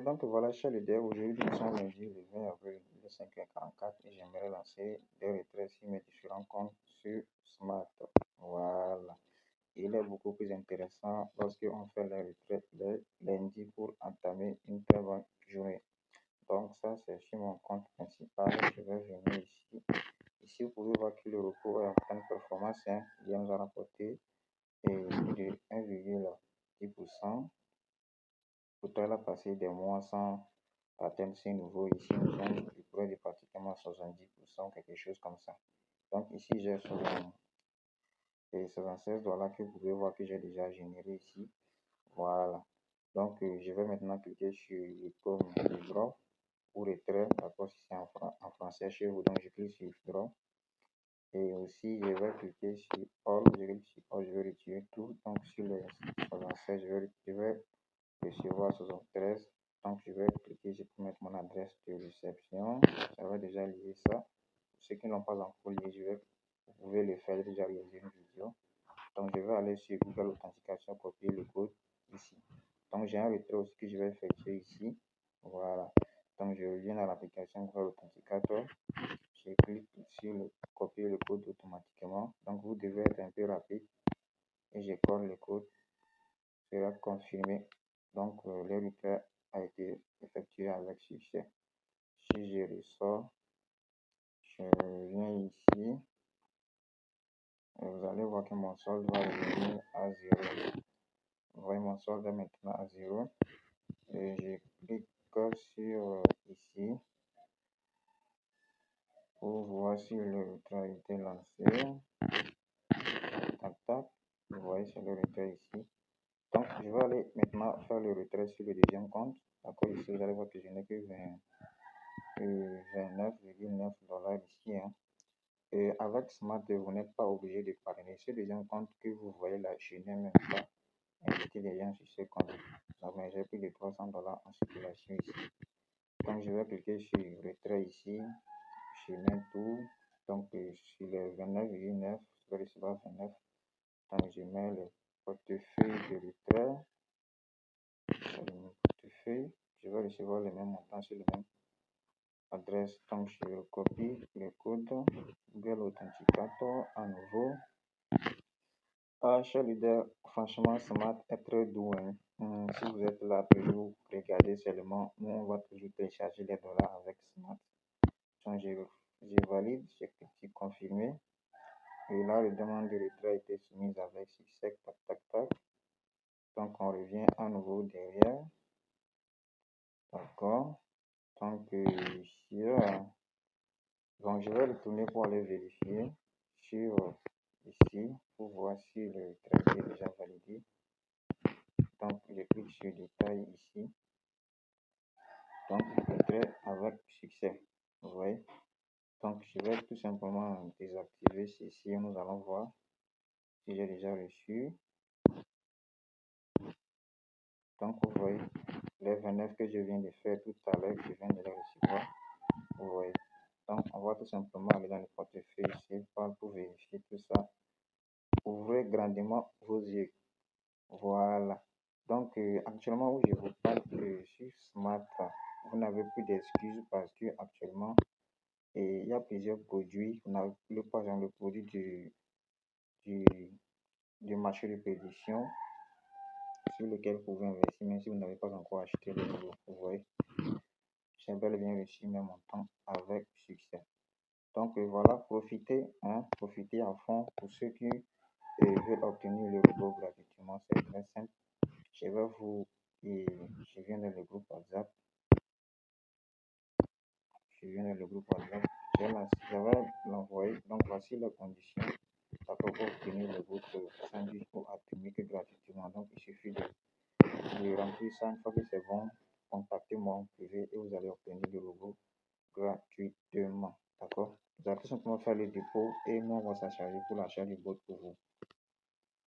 Donc voilà, cher leader, aujourd'hui nous sommes lundi le 20 avril, il est 5h44 et j'aimerais lancer des retraits sur mes différents comptes sur Smart. Voilà. Il est beaucoup plus intéressant lorsqu'on fait les retraits le lundi pour entamer une très bonne journée. Donc ça c'est sur mon compte principal. Je vais venir ici. Ici vous pouvez voir que le repos est en pleine performance. Il nous a rapporté de 1,10%. Faudrait la passer des mois sans atteindre ces niveaux. Ici, nous sommes plus près de pratiquement 70%, quelque chose comme ça. Donc ici, j'ai 76 dollars que vous pouvez voir que j'ai déjà généré ici. Voilà. Donc, je vais maintenant cliquer sur l'icône de draw ou retrait, d'accord, si c'est en français chez vous. Donc, je clique sur draw. Et aussi, je vais cliquer sur all. Je clique sur all, je vais retirer tout. Donc, sur les 76, je vais recevoir 73. Donc je vais cliquer, je peux mettre mon adresse de réception. Ça va déjà lier ça. Pour ceux qui n'ont pas encore lié, vous pouvez le faire, j'ai déjà réalisé une vidéo. Donc je vais aller sur Google Authentication, copier le code ici. Donc j'ai un retrait aussi que je vais effectuer ici. Voilà. Donc je reviens à l'application Google Authenticator. Je clique sur le copier le code automatiquement. Donc vous devez être un peu rapide. Et je colle le code. Sera confirmé. Donc, le retrait a été effectué avec succès. Si je ressors, je reviens ici. Vous allez voir que mon solde va revenir à 0. Vous voyez, mon solde est maintenant à 0. Et je clique sur ici pour voir si le retrait a été lancé. Tac, tac. Vous voyez, c'est le retrait ici. Donc, je vais aller maintenant faire le retrait sur le deuxième compte. D'accord, ici, vous allez voir que je n'ai que 29,9 dollars ici. Et avec Smart, vous n'êtes pas obligé de parrainer. Ce deuxième compte que vous voyez là, je n'ai même pas invité les gens sur ce compte. Donc, j'ai plus de 300 dollars en circulation ici. Donc, je vais cliquer sur retrait ici. Je mets tout. Donc, sur les 29,9, je vais recevoir 29. Donc, je mets le portefeuille de retrait. Le portefeuille. Je vais recevoir le même montant sur le même adresse. Donc je copie le code Google Authenticator à nouveau. Cher leader, franchement Smart est très doux. Si vous êtes là toujours regardez seulement, nous on va toujours télécharger les dollars avec Smart. Donc je valide, je clique sur confirmer. Et là la demande de retrait a été soumise avec succès. Tac tac tac. Donc on revient à nouveau derrière. D'accord. Donc ici donc je vais retourner pour aller vérifier sur ici pour voir si le retrait est déjà validé. Donc je clique sur détail ici. Donc le retrait avec succès. Vous voyez. Donc je vais tout simplement désactiver ceci et nous allons voir si j'ai déjà reçu. Donc vous voyez les 29 que je viens de faire tout à l'heure, je viens de les recevoir. Vous voyez. Donc on va tout simplement aller dans le portefeuille ici pour vérifier tout ça. Ouvrez grandement vos yeux. Voilà. Donc, actuellement où je vous parle sur Smart, vous n'avez plus d'excuses parce que actuellement, il y a plusieurs produits. Vous n'avez plus, par exemple, le produit du, du marché de prédiction sur lequel vous pouvez investir, même si vous n'avez pas encore acheté le nouveau. Vous voyez, j'ai bel et bien réussi mes montants avec succès. Donc, voilà, profitez à fond pour ceux qui veulent obtenir le robot gratuitement. C'est très simple. Je vais vous et je viens dans le groupe WhatsApp. Je vais l'envoyer. Donc voici les conditions. D'accord, pour obtenir le groupe sandwich pour atomique gratuitement. Donc il suffit de remplir ça. Une fois que c'est bon, contactez-moi en privé et vous allez obtenir le robot gratuitement. D'accord. Vous allez tout simplement faire le dépôt et nous on va s'en charger pour l'achat du bot pour vous.